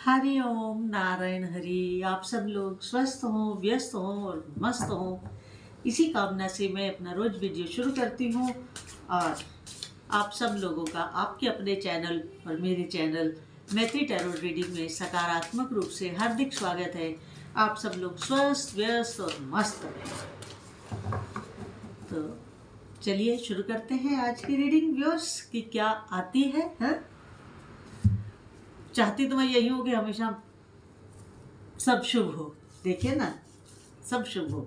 हरि ओम नारायण हरि। आप सब लोग स्वस्थ हों, व्यस्त हों और मस्त हों, इसी कामना से मैं अपना रोज वीडियो शुरू करती हूँ। और आप सब लोगों का आपके अपने चैनल और मेरे चैनल मैत्री टैरो रीडिंग में सकारात्मक रूप से हार्दिक स्वागत है। आप सब लोग स्वस्थ, व्यस्त और मस्त रहें। तो चलिए शुरू करते हैं आज की रीडिंग। व्यूअर्स की क्या आती है, हा? चाहती तो मैं यही हूँ कि हमेशा सब शुभ हो। देखिए ना, सब शुभ हो।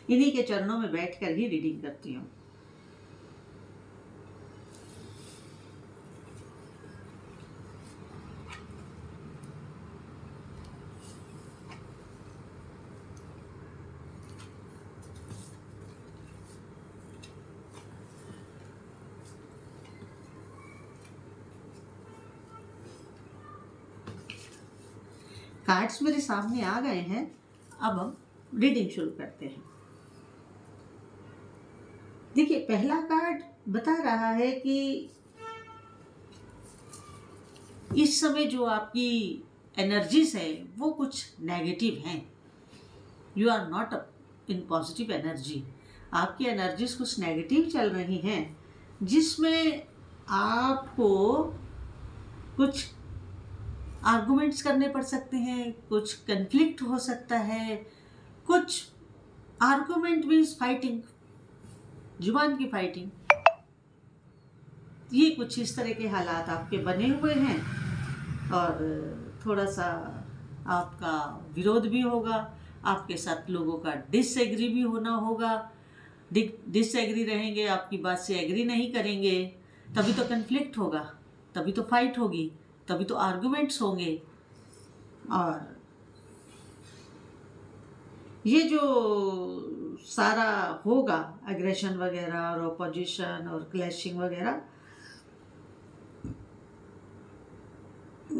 इन्हीं के चरणों में बैठकर ही रीडिंग करती हूँ। कार्ड्स मेरे सामने आ गए हैं। अब हम रीडिंग शुरू करते हैं। देखिए, पहला कार्ड बता रहा है कि इस समय जो आपकी एनर्जीज है वो कुछ नेगेटिव हैं। You are not in positive energy. आपकी एनर्जीज कुछ नेगेटिव चल रही हैं, जिसमें आपको कुछ आर्गुमेंट्स करने पड़ सकते हैं, कुछ कन्फ्लिक्ट हो सकता है। कुछ आर्गुमेंट मीन्स फाइटिंग, जुबान की फाइटिंग। ये कुछ इस तरह के हालात आपके बने हुए हैं और थोड़ा सा आपका विरोध भी होगा। आपके साथ लोगों का डिसएग्री भी होना होगा। डिसएग्री रहेंगे, आपकी बात से एग्री नहीं करेंगे, तभी तो कन्फ्लिक्ट होगा, तभी तो फाइट होगी, तभी तो आर्गुमेंट्स होंगे। और ये जो सारा होगा, एग्रेशन वगैरह और ऑपोजिशन और क्लैशिंग वगैरह,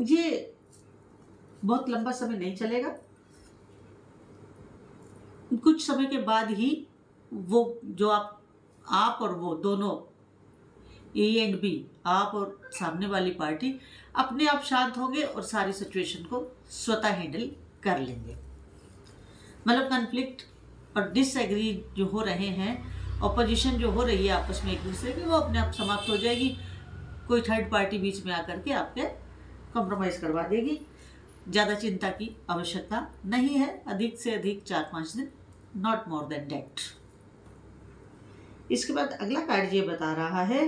ये बहुत लंबा समय नहीं चलेगा। कुछ समय के बाद ही वो जो आप और वो दोनों, ए एंड बी, आप और सामने वाली पार्टी अपने आप शांत होंगे और सारी सिचुएशन को स्वतः हैंडल कर लेंगे। मतलब कन्फ्लिक्ट और डिसएग्री जो हो रहे हैं, ऑपोजिशन जो हो रही है आपस में एक दूसरे की, वो अपने आप समाप्त हो जाएगी। कोई थर्ड पार्टी बीच में आकर के आपके कॉम्प्रोमाइज़ करवा देगी। ज़्यादा चिंता की आवश्यकता नहीं है। अधिक से अधिक 4-5 दिन, नॉट मोर देन डैट। इसके बाद अगला कार्ड ये बता रहा है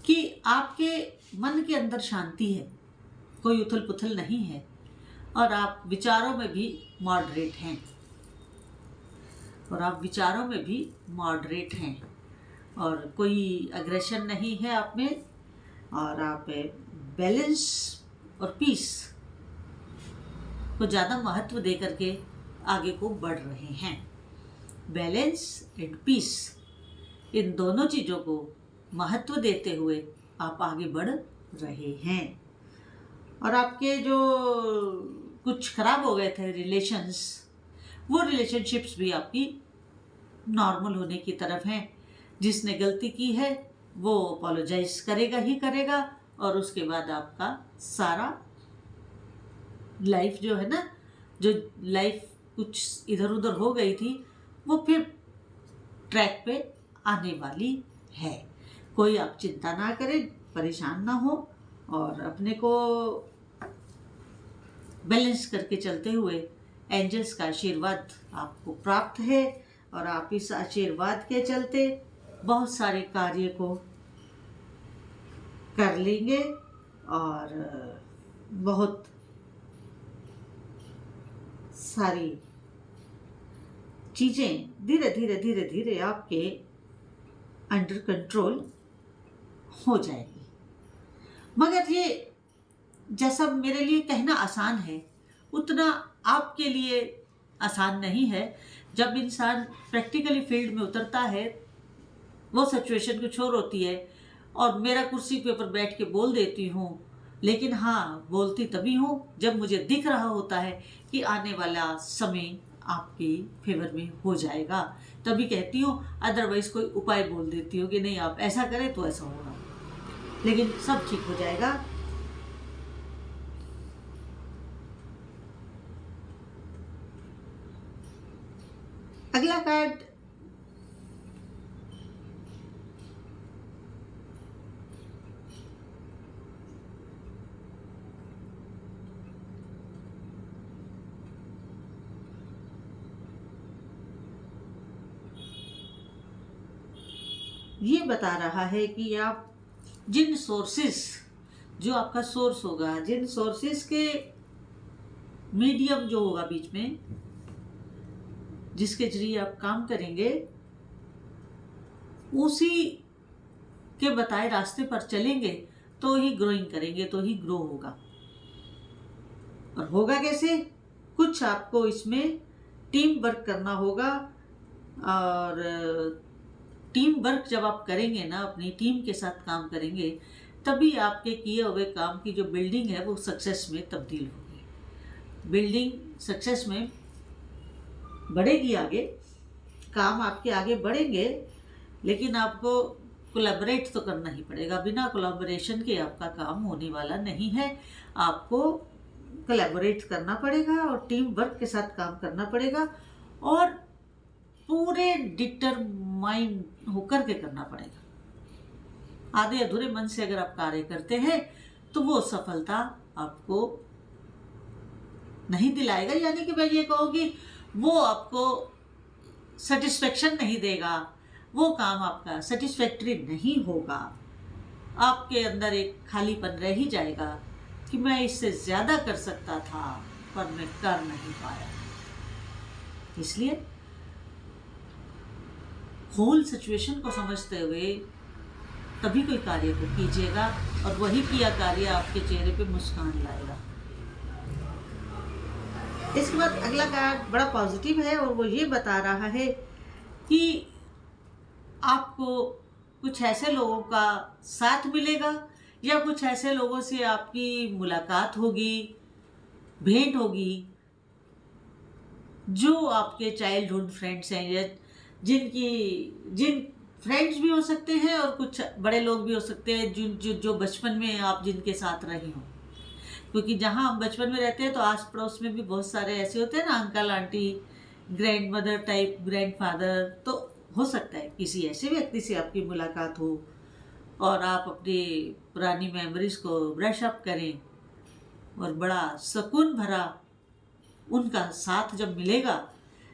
कि आपके मन के अंदर शांति है, कोई उथल पुथल नहीं है और आप विचारों में भी मॉडरेट हैं। और कोई अग्रेशन नहीं है आप में, और आप बैलेंस और पीस को ज़्यादा महत्व दे करके आगे को बढ़ रहे हैं। बैलेंस एंड पीस, इन दोनों चीज़ों को महत्व देते हुए आप आगे बढ़ रहे हैं। और आपके जो कुछ खराब हो गए थे रिलेशंस, वो रिलेशनशिप्स भी आपकी नॉर्मल होने की तरफ हैं। जिसने गलती की है वो अपोलोजाइज करेगा ही करेगा, और उसके बाद आपका सारा लाइफ जो है ना, जो लाइफ कुछ इधर उधर हो गई थी, वो फिर ट्रैक पे आने वाली है। कोई आप चिंता ना करें, परेशान ना हो, और अपने को बैलेंस करके चलते हुए एंजल्स का आशीर्वाद आपको प्राप्त है। और आप इस आशीर्वाद के चलते बहुत सारे कार्य को कर लेंगे और बहुत सारी चीज़ें धीरे धीरे आपके अंडर कंट्रोल हो जाएगी। मगर ये जैसा मेरे लिए कहना आसान है, उतना आपके लिए आसान नहीं है। जब इंसान प्रैक्टिकली फील्ड में उतरता है, वो सिचुएशन कुछ और होती है। और मेरा कुर्सी के ऊपर बैठ के बोल देती हूँ, लेकिन हाँ, बोलती तभी हूँ जब मुझे दिख रहा होता है कि आने वाला समय आपके फेवर में हो जाएगा। तभी कहती हूँ, अदरवाइज कोई उपाय बोल देती हूँ कि नहीं आप ऐसा करें तो ऐसा होगा, लेकिन सब ठीक हो जाएगा। अगला कार्ड ये बता रहा है कि आप जिन सोर्सेस, जो आपका सोर्स होगा, जिन सोर्सेस के मीडियम जो होगा बीच में, जिसके जरिए आप काम करेंगे, उसी के बताए रास्ते पर चलेंगे तो ही ग्रोइंग करेंगे, तो ही ग्रो होगा। और होगा कैसे? कुछ आपको इसमें टीम वर्क करना होगा, और टीम वर्क जब आप करेंगे ना, अपनी टीम के साथ काम करेंगे, तभी आपके किए हुए काम की जो बिल्डिंग है वो सक्सेस में तब्दील होगी। बिल्डिंग सक्सेस में बढ़ेगी, आगे काम आपके आगे बढ़ेंगे, लेकिन आपको कोलैबोरेट तो करना ही पड़ेगा। बिना कोलैबोरेशन के आपका काम होने वाला नहीं है। आपको कोलैबोरेट करना पड़ेगा और टीम वर्क के साथ काम करना पड़ेगा, और पूरे डिटरमाइन होकर के करना पड़ेगा। आधे अधूरे मन से अगर आप कार्य करते हैं तो वो सफलता आपको नहीं दिलाएगा, यानी कि मैं ये कहूँगी वो आपको सेटिस्फेक्शन नहीं देगा, वो काम आपका सेटिस्फैक्टरी नहीं होगा। आपके अंदर एक खालीपन रह ही जाएगा कि मैं इससे ज़्यादा कर सकता था पर मैं कर नहीं पाया। इसलिए होल सिचुएशन को समझते हुए तभी कोई कार्य को कीजिएगा, और वही किया कार्य आपके चेहरे पे मुस्कान लाएगा। इसके बाद अगला कार्ड बड़ा पॉजिटिव है, और वो ये बता रहा है कि आपको कुछ ऐसे लोगों का साथ मिलेगा, या कुछ ऐसे लोगों से आपकी मुलाकात होगी, भेंट होगी, जो आपके चाइल्डहुड फ्रेंड्स हैं, या जिन फ्रेंड्स भी हो सकते हैं, और कुछ बड़े लोग भी हो सकते हैं जो बचपन में आप जिनके साथ रहे हों। क्योंकि जहाँ हम बचपन में रहते हैं तो आस पड़ोस में भी बहुत सारे ऐसे होते हैं ना, uncle aunty, grand mother type, grand father. तो हो सकता है किसी ऐसे व्यक्ति से आपकी मुलाकात हो और आप अपनी पुरानी मेमोरीज को ब्रश अप करें, और बड़ा सुकून भरा उनका साथ जब मिलेगा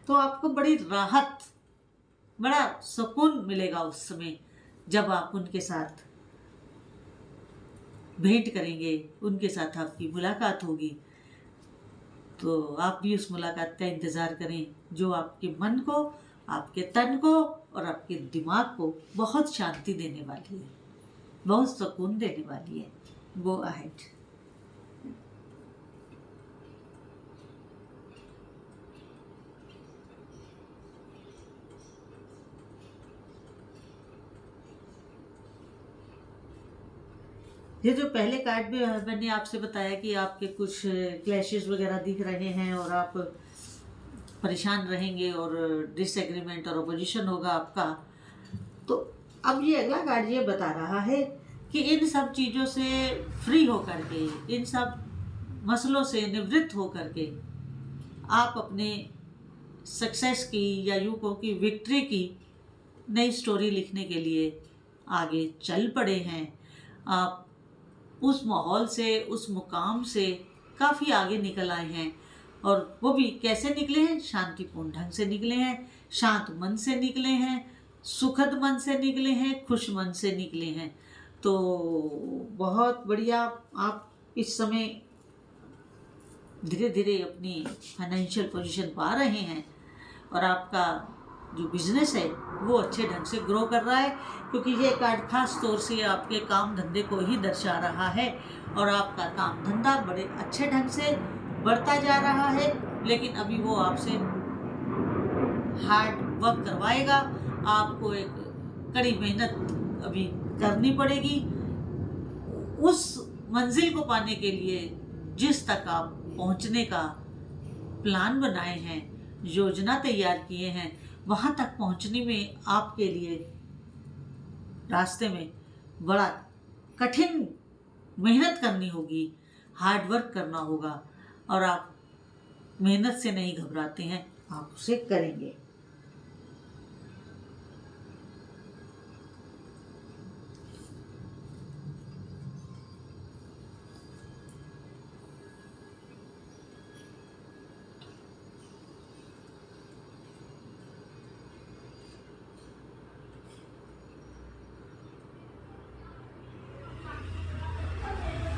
तो आपको बड़ी राहत, बड़ा सुकून मिलेगा उस समय जब आप उनके साथ भेंट करेंगे, उनके साथ आपकी मुलाकात होगी। तो आप भी उस मुलाकात का इंतज़ार करें, जो आपके मन को, आपके तन को और आपके दिमाग को बहुत शांति देने वाली है, बहुत सुकून देने वाली है। Go ahead. ये जो पहले कार्ड में मैंने आपसे बताया कि आपके कुछ क्लैशेस वगैरह दिख रहे हैं और आप परेशान रहेंगे और डिसएग्रीमेंट और अपोजिशन होगा आपका, तो अब ये अगला कार्ड ये बता रहा है कि इन सब चीज़ों से फ्री होकर के, इन सब मसलों से निवृत्त होकर के आप अपने सक्सेस की, या यूँ कहो कि विक्ट्री की नई स्टोरी लिखने के लिए आगे चल पड़े हैं। आप उस माहौल से, उस मुकाम से काफ़ी आगे निकल आए हैं, और वो भी कैसे निकले हैं? शांतिपूर्ण ढंग से निकले हैं, शांत मन से निकले हैं, सुखद मन से निकले हैं, खुश मन से निकले हैं। तो बहुत बढ़िया, आप इस समय धीरे धीरे अपनी फाइनेंशियल पोजीशन पा रहे हैं, और आपका जो बिजनेस है वो अच्छे ढंग से ग्रो कर रहा है, क्योंकि ये कार्ड खास तौर से आपके काम धंधे को ही दर्शा रहा है, और आपका काम धंधा बड़े अच्छे ढंग से बढ़ता जा रहा है। लेकिन अभी वो आपसे हार्ड वर्क करवाएगा, आपको एक कड़ी मेहनत अभी करनी पड़ेगी उस मंजिल को पाने के लिए जिस तक आप पहुंचने का प्लान बनाए हैं, योजना तैयार किए हैं वहाँ तक पहुँचने में आपके लिए रास्ते में बड़ा कठिन मेहनत करनी होगी, हार्ड वर्क करना होगा, और आप मेहनत से नहीं घबराते हैं, आप उसे करेंगे।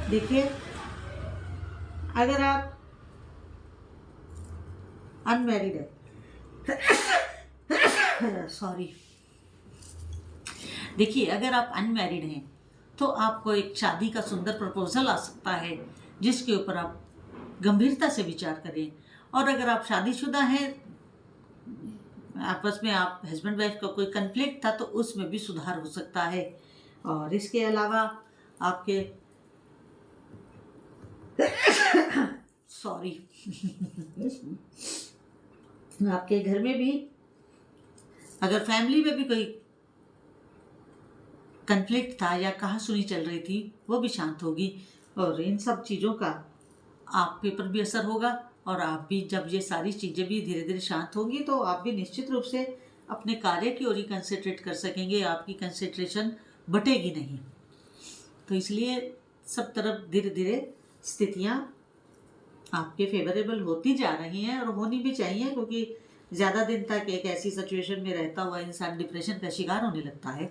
देखिए, अगर आप अनमैरिड है सॉरी देखिए, अगर आप अनमैरिड हैं तो आपको एक शादी का सुंदर प्रपोजल आ सकता है जिसके ऊपर आप गंभीरता से विचार करें। और अगर आप शादीशुदा हैं, आपस में आप हस्बैंड वाइफ का कोई कन्फ्लिक्ट था तो उसमें भी सुधार हो सकता है। और इसके अलावा आपके सॉरी आपके घर में भी अगर फैमिली में भी कोई कन्फ्लिक्ट था या कहासुनी चल रही थी वो भी शांत होगी। और इन सब चीज़ों का आप पे पर भी असर होगा, और आप भी जब ये सारी चीज़ें भी धीरे धीरे शांत होंगी तो आप भी निश्चित रूप से अपने कार्य की ओर ही कंसंट्रेट कर सकेंगे, आपकी कंसंट्रेशन बटेगी नहीं। तो इसलिए सब तरफ धीरे धीरे स्थितियाँ आपके फेवरेबल होती जा रही हैं, और होनी भी चाहिए, क्योंकि ज़्यादा दिन तक एक ऐसी सिचुएशन में रहता हुआ इंसान डिप्रेशन का शिकार होने लगता है।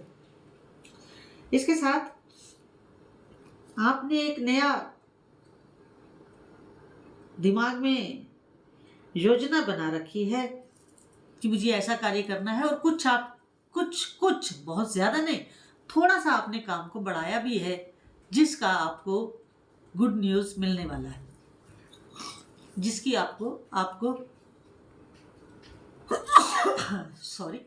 इसके साथ आपने एक नया दिमाग में योजना बना रखी है कि मुझे ऐसा कार्य करना है, और कुछ बहुत ज़्यादा नहीं, थोड़ा सा आपने काम को बढ़ाया भी है जिसका आपको गुड न्यूज़ मिलने वाला है, जिसकी आपको सॉरी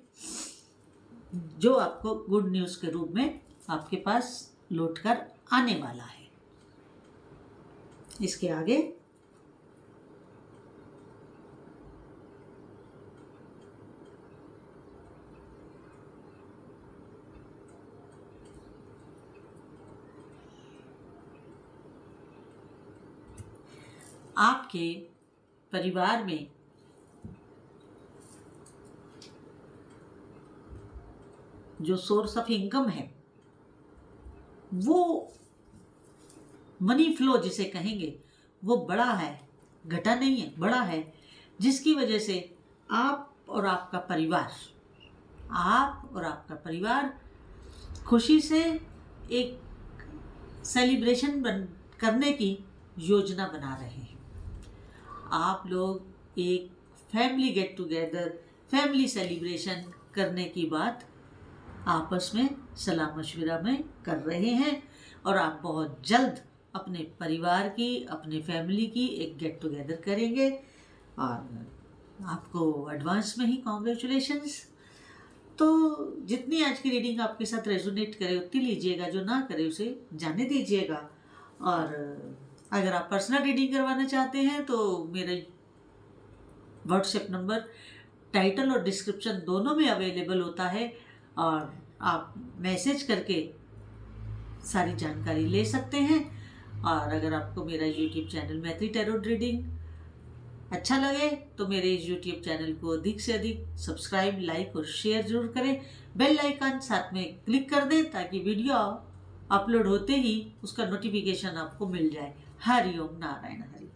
जो आपको गुड न्यूज़ के रूप में आपके पास लौट कर आने वाला है। इसके आगे आपके परिवार में जो सोर्स ऑफ इनकम है वो मनी फ्लो जिसे कहेंगे वो बड़ा है, घटा नहीं है, बड़ा है, जिसकी वजह से आप और आपका परिवार खुशी से एक सेलिब्रेशन करने की योजना बना रहे हैं। आप लोग एक family get together, family celebration करने की बात आपस में सलाह मशविरा में कर रहे हैं, और आप बहुत जल्द अपने परिवार की, अपने फैमिली की एक गेट टुगेदर करेंगे। और आपको एडवांस में ही कॉन्ग्रेचुलेशंस। तो जितनी आज की रीडिंग आपके साथ रेजोनेट करे उतनी लीजिएगा, जो ना करे उसे जाने दीजिएगा। और अगर आप पर्सनल रीडिंग करवाना चाहते हैं तो मेरे व्हाट्सएप नंबर टाइटल और डिस्क्रिप्शन दोनों में अवेलेबल होता है, और आप मैसेज करके सारी जानकारी ले सकते हैं। और अगर आपको मेरा यूट्यूब चैनल मैत्री टैरो रीडिंग अच्छा लगे तो मेरे इस यूट्यूब चैनल को अधिक से अधिक सब्सक्राइब, लाइक और शेयर जरूर करें। बेल आइकन साथ में क्लिक कर दें ताकि वीडियो अपलोड होते ही उसका नोटिफिकेशन आपको मिल जाए। हरि ओम नारायण हरि।